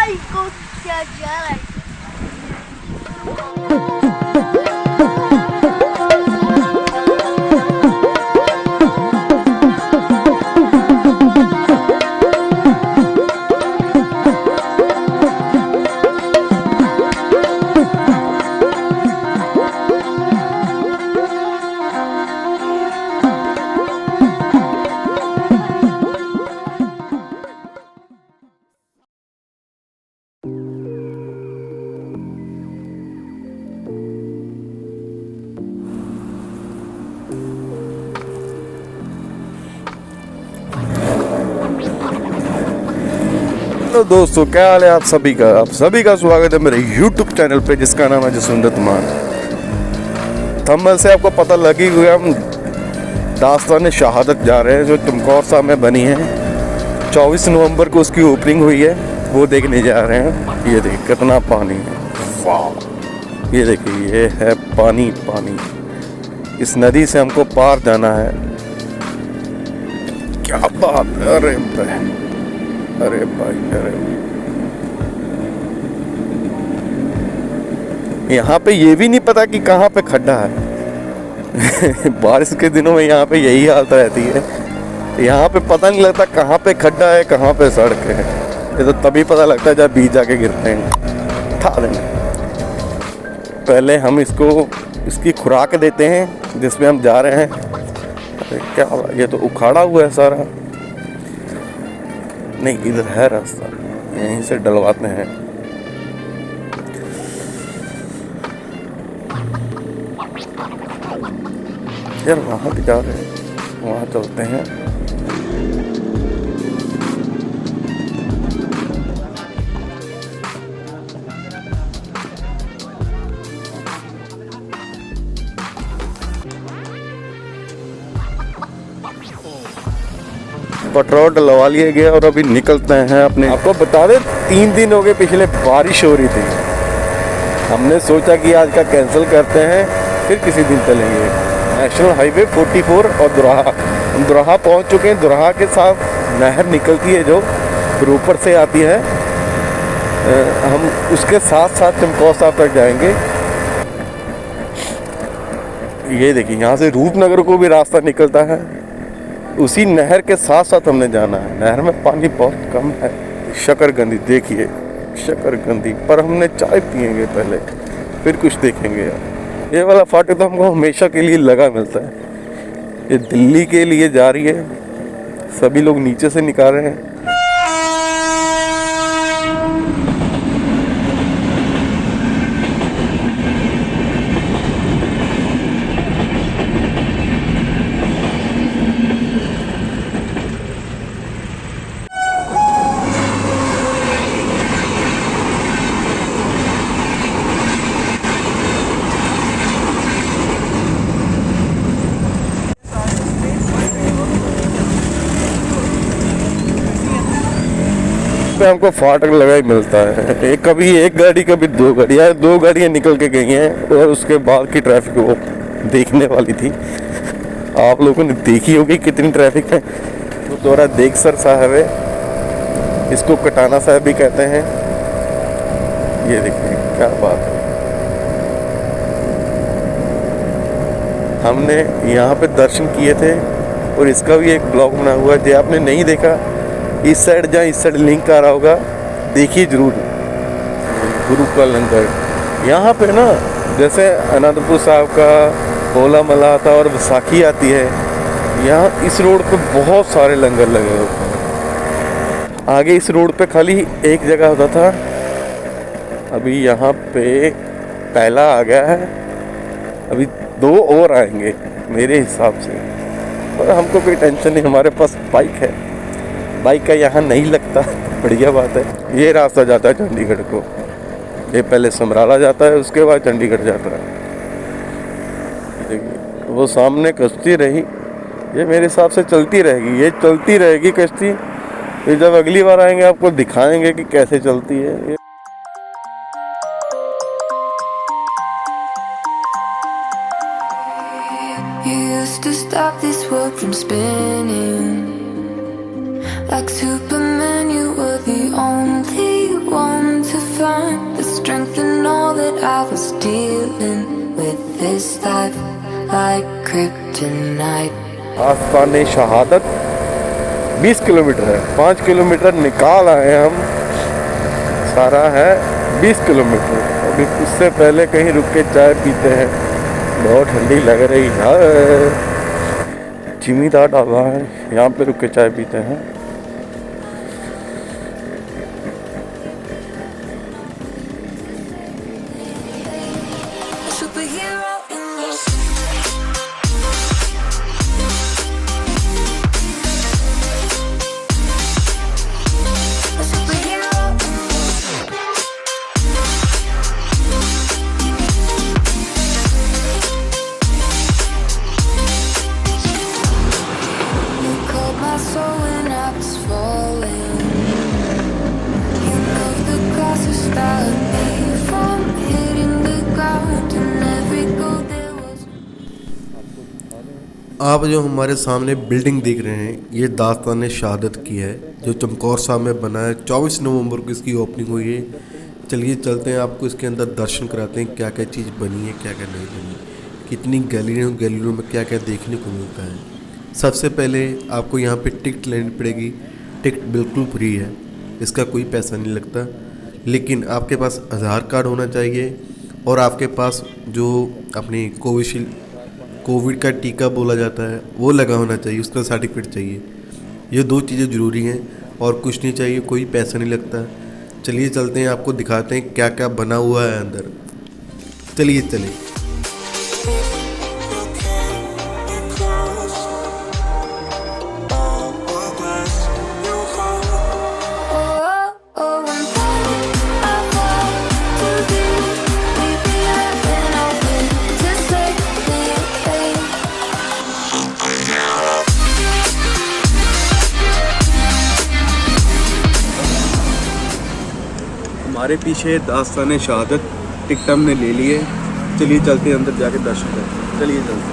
Ay, concha ya. Hello दोस्तों, क्या हाल है आप सभी का स्वागत है मेरे YouTube चैनल पे जिसका नाम है जसवंत मान। थंबनेल से आपको पता लग ही गया, हम दास्तान शहादत जा रहे हैं जो चमकौर साहब में बनी है। 24 नवंबर को उसकी ओपनिंग हुई है, वो देखने जा रहे हैं। ये देखिए कितना पानी है, वाह। ये देखिए ये है पानी पानी। इस नदी से हमको पार जाना है। क्या बात है, अरे भाई अरे यहाँ पे ये भी नहीं पता कि कहाँ पे खड्डा है। बारिश के दिनों में यहाँ पे यही हालत रहती है, यहाँ पे पता नहीं लगता कहाँ पे खड्डा है कहाँ पे सड़क है। ये तो तभी पता लगता है जब बीच जाके गिरते हैं, उठा देंगे। पहले हम इसकी खुराक देते हैं जिसमें हम जा रहे हैं। अरे क्या, ये तो उखाड़ा हुआ है सारा। नहीं, इधर है रास्ता, यहीं से डलवाते हैं। यार वहाँ भी जा रहे हैं, वहाँ चलते हैं। पेट्रोल डलवा लिया गया और अभी निकलते हैं अपने। आपको बता दें 3 दिन हो गए पिछले बारिश हो रही थी। हमने सोचा कि आज का कैंसिल करते हैं, फिर किसी दिन चलेंगे। नेशनल हाईवे 44 और दुराहा पहुंच चुके हैं। दुराहा के साथ नहर निकलती है जो ऊपर से आती है। हम उसके साथ साथ चमकौर साहब तक जाएंगे। ये देखिए यहाँ से रूपनगर को भी रास्ता निकलता है। उसी नहर के साथ साथ हमने जाना है। नहर में पानी बहुत कम है। शकरकंदी देखिए, शकरकंदी पर हमने चाय पियेंगे पहले, फिर कुछ देखेंगे। यार ये वाला फाटक तो हमको हमेशा के लिए लगा मिलता है। ये दिल्ली के लिए जा रही है, सभी लोग नीचे से निकाल रहे हैं। पे हमको फाटक लगा ही मिलता है। कभी एक गाड़ी कभी 2 गाड़ियाँ, 2 गाड़ियाँ निकल के गई हैं और उसके बाद की ट्रैफिक वो देखने वाली थी। आप लोगों ने देखी होगी कितनी ट्रैफिक है। तो दोरा देगसर साहब है, इसको कटाना साहब भी कहते हैं। ये देखिए क्या बात है। हमने यहाँ पे दर्शन किए थे और इसका भी एक ब्लॉग बना हुआ है। जो आपने नहीं देखा, इस साइड जहाँ इस साइड लिंक आ रहा होगा, देखिए जरूर। गुरु का लंगर यहाँ पे ना, जैसे अनंतपुर साहब का होला मला आता और बैसाखी आती है, यहाँ इस रोड पे बहुत सारे लंगर लगे होते हैं। आगे इस रोड पे खाली एक जगह होता था, अभी यहाँ पे पहला आ गया है। अभी 2 और आएंगे मेरे हिसाब से। और हमको कोई टेंशन नहीं, हमारे पास बाइक है। बाइक का यहाँ नहीं लगता, बढ़िया बात है। ये रास्ता जाता है चंडीगढ़ को। ये पहले समराला जाता है, उसके बाद चंडीगढ़ जाता है। देखिए वो सामने कश्ती रही, ये मेरे हिसाब से चलती रहेगी। ये चलती रहेगी कश्ती। ये जब अगली बार आएंगे आपको दिखाएंगे कि कैसे चलती है। You used to stop this world from spinning. Like Superman, you were the only one. I was dealing with this life like kryptonite. आस्ताने शहादत 20 किलोमीटर है, 5 किलोमीटर निकाल आए हम, सारा है 20 किलोमीटर। अभी उससे पहले कहीं रुक के चाय पीते हैं, बहुत ठंडी लग रही है। जिमीदार ढाबा है, यहाँ पे रुक के चाय पीते हैं। Superhero in this. A superhero in this. You called my soul when I was falling. You moved the cross to stop me from hitting the ground, and every goal there was. आप जो हमारे सामने building देख रहे हैं, ये दास्तान शहादत की है, जो चमकौर साहब में बना है। 24 नवंबर को इसकी ओपनिंग हुई है। चलिए चलते हैं, आपको इसके अंदर दर्शन कराते हैं, क्या क्या चीज़ बनी है, क्या क्या नहीं बनी, कितनी गैलरियों में क्या क्या देखने को मिलता है। सबसे पहले आपको यहाँ पे टिकट लेनी पड़ेगी। टिकट बिल्कुल फ्री है, इसका कोई पैसा नहीं लगता, लेकिन आपके पास आधार कार्ड होना चाहिए और आपके पास जो अपनी कोविड का टीका बोला जाता है वो लगा होना चाहिए, उसका सर्टिफिकेट चाहिए। ये 2 चीज़ें ज़रूरी हैं और कुछ नहीं चाहिए, कोई पैसा नहीं लगता। चलिए चलते हैं, आपको दिखाते हैं क्या क्या बना हुआ है अंदर। चलिए चलिए। हमारे पीछे दास्तान शहादत, टिकट हमने ले लिए। चलिए चलते हैं अंदर, जाके दर्शन करते हैं। चलिए चलते हैं।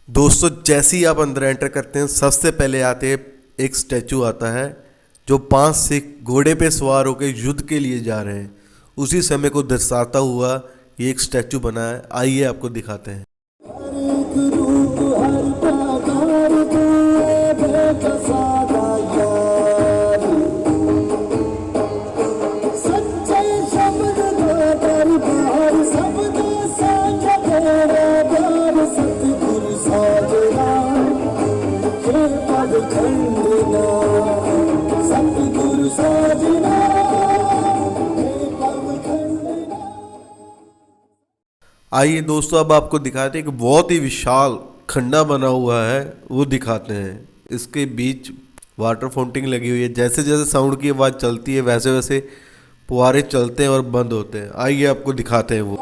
दोस्तों, जैसे ही आप अंदर एंटर करते हैं, सबसे पहले आते हैं एक स्टैचू आता है जो 5 सिख घोड़े पे सवार होकर युद्ध के लिए जा रहे हैं। उसी समय को दर्शाता हुआ ये एक स्टैचू बना है। आइए आपको दिखाते हैं। आइए दोस्तों, अब आपको दिखाते हैं कि बहुत ही विशाल खंडा बना हुआ है, वो दिखाते हैं। इसके बीच वाटर फाउंटेन लगी हुई है। जैसे जैसे साउंड की आवाज़ चलती है वैसे वैसे फुहारे चलते हैं और बंद होते हैं। आइए आपको दिखाते हैं वो।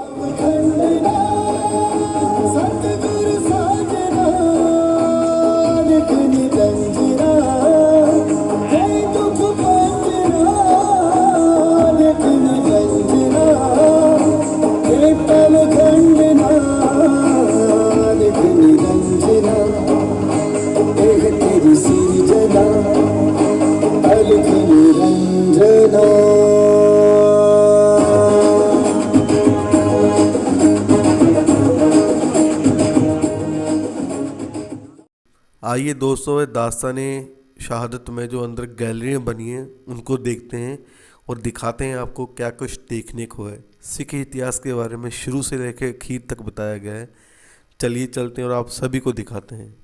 आइए दोस्तों, दास्तान शहादत में जो अंदर गैलरियाँ बनी हैं उनको देखते हैं और दिखाते हैं आपको क्या कुछ देखने को है। सिख इतिहास के बारे में शुरू से लेकर आखिर तक बताया गया है। चलिए चलते हैं और आप सभी को दिखाते हैं।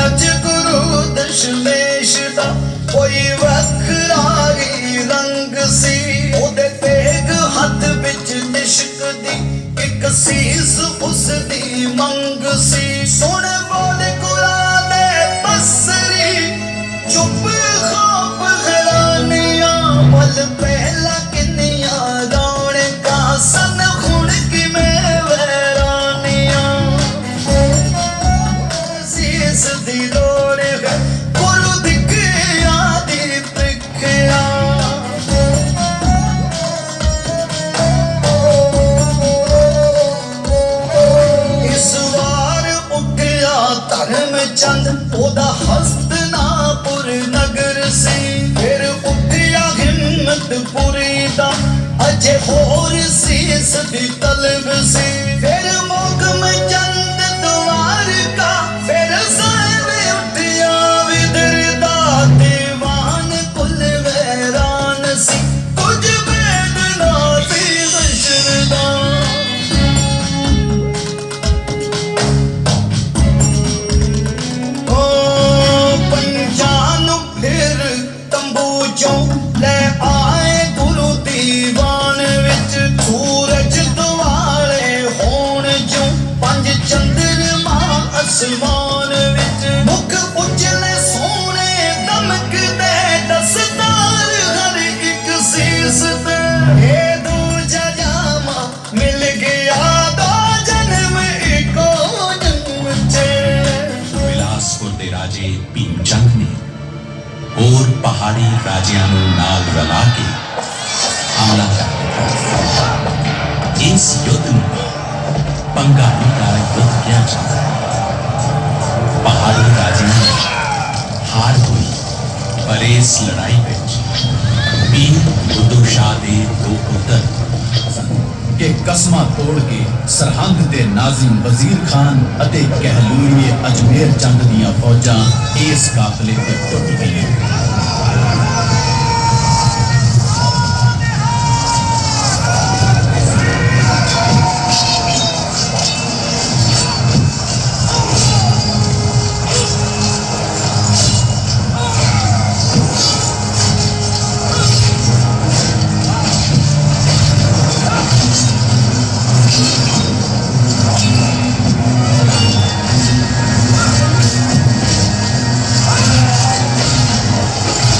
ਅੱਜ ਗੁਰੂ ਦਸ਼ਮੇਸ਼ ਦਾ ਕੋਈ ਵੱਖਰਾ ਹੀ ਰੰਗ ਸੀ। ਉਹਦੇ ਤੇਗ ਹੱਥ ਵਿੱਚ ਇਸ਼ਕ ਦੀ ਇੱਕ ਸੀਸ ਉਸ ਦੀ ਮੰਗ ਸੀ। ਸੁਣ ਬੋਲ ਕੁਰਾਨ ਦੇ ਬਸਰੀ ਚੁੱਪ ਖਾਬ ਹੈਰਾਨੀਆਂ ਵੱਲ ਪਹਿਲਾਂ ਕਿੰਨੀਆਂ ਰੌਣਕਾਂ ਸਨ ਹੁਣ ਕਿਵੇਂ ਵੈਰਾਨੀਆਂ। ਸੀਸ ਦੀ ਲੋੜ ਹੈ ਗੁਰੂ ਦਿਖਿਆ ਦੀ ਪ੍ਰੀਖਿਆ। ਇਸ ਵਾਰ ਉੱਠਿਆ ਧਰਮ ਚੰਦ ਉਹਦਾ ਹਸਤਨਾਪੁਰ ਨਗਰ ਸੀ। ਫਿਰ ਉੱਠਿਆ ਹਿੰਮਤਪੁਰੀ ਦਾ ਅਜੇ ਹੋਰ ਸੀਸ ਦੀ ਤਲਬ ਸੀ। ਫਿਰ ਮੋਗਮ ਚੰਦ ਦੁਆਰਕਾ ਫਿਰ ਸਾਹਿਬ ਉੱਠਿਆ ਵਿਦਰ ਦਾ ਦੀਵਾਨ ਕੁੱਲ ਵੈਰਾਨ ਸੀ। ਕੁਝ ਵੇਦ ਨਾ ਸੀ ਬਸ਼ਰ ਦਾ। ਪੰਜਾਂ ਨੂੰ ਫਿਰ ਤੰਬੂ ਚੋਂ ਲੈ ਆਏ ਗੁਰੂ ਦੀਵਾਨ ਵਿੱਚ। ਸੂਰਜ ਦੁਆਲੇ ਹੋਣ ਜੋ ਪੰਜ ਚੰਦਰਮਾ ਅਸਮਾਨ ਵਿੱਚ। ਮੁਖ ਉਜਲੇ ਸੋਹਣੇ ਦਮਕਦੇ ਦਸਤਾਰ ਹਰ ਇੱਕ ਸੀਸ ਤੇ। ਇਹ ਦੂਜਾ ਜਾਮਾ ਮਿਲ ਗਿਆ ਦੋ ਜਨਮ ਇੱਕੋ ਜਨਮ ਚ। ਬਿਲਾਸਪੁਰ ਦੇ ਰਾਜੇ ਭੀਮ ਚੰਦ ਨੇ ਹੋਰ ਪਹਾੜੀ ਰਾਜਿਆਂ ਨੂੰ ਨਾਲ ਰਲਾ ਕੇ ਹਮਲਾ ਕਰ ਦਿੱਤਾ। ਇਸ ਯੁੱਧ ਨੂੰ ਪੰਗਾਲੀ ਦਾ ਯੁੱਧ ਕਿਹਾ ਜਾਂਦਾ ਹੈ। ਪਹਾੜੀ ਰਾਜਿਆਂ ਨੂੰ ਹਾਰ ਹੋਈ, ਪਰ ਇਸ ਲੜਾਈ ਵਿੱਚ ਭੀਮ ਬੁੱਧੂ ਸ਼ਾਹ ਦੇ ਦੋ ਪੁੱਤਰ ਕਿ ਕਸਮਾਂ ਤੋੜ ਕੇ ਸਰਹੰਦ ਦੇ ਨਾਜ਼ਿਮ ਵਜ਼ੀਰ ਖਾਨ ਅਤੇ ਕਹਿਲੂਰੀਏ ਅਜਮੇਰ ਚੰਦ ਦੀਆਂ ਫੌਜਾਂ ਇਸ ਕਾਫਲੇ ਤੇ ਟੁੱਟ ਗਈਆਂ।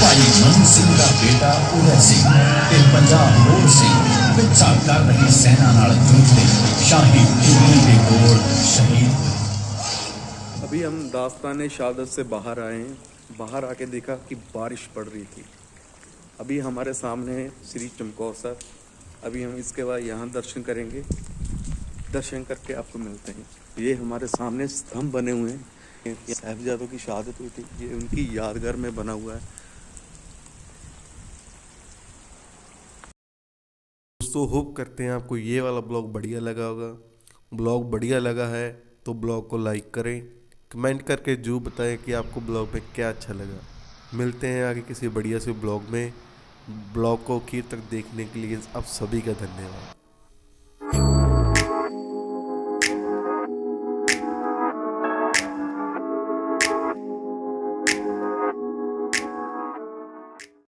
ਭਾਈ ਮਨ ਸਿੰਘ ਦਾ ਬੇਟਾ ਉਦੈ ਸਿੰਘ ਤੇ 50 ਹੋਰ ਸਿੰਘ ਪਿੱਛਾ ਕਰ ਰਹੀ ਸੈਨਾ ਨਾਲ ਜੂਝਦੇ ਸ਼ਾਹੀ ਟਿੱਬੀ ਦੇ ਕੋਲ ਸ਼ਹੀਦ ਹੋਏ। अभी हम दास्तान शहादत से बाहर आए हैं। बाहर आके देखा कि बारिश पड़ रही थी। अभी हमारे सामने है श्री चमकौर साहब। अभी हम इसके बाद यहाँ दर्शन करेंगे। दर्शन करके आपको मिलते हैं। ये हमारे सामने स्तंभ बने हुए हैं। ये साहिबजादों की शहादत हुई थी, ये उनकी यादगार में बना हुआ है। दोस्तों होप करते हैं आपको ये वाला ब्लॉग बढ़िया लगा होगा। ब्लॉग बढ़िया लगा है तो ब्लॉग को लाइक करें, कमेंट करके जरूर बताएं कि आपको ब्लॉग में क्या अच्छा लगा। मिलते हैं आगे किसी बढ़िया से ब्लॉग में। ब्लॉग को आखिर तक देखने के लिए आप सभी का धन्यवाद।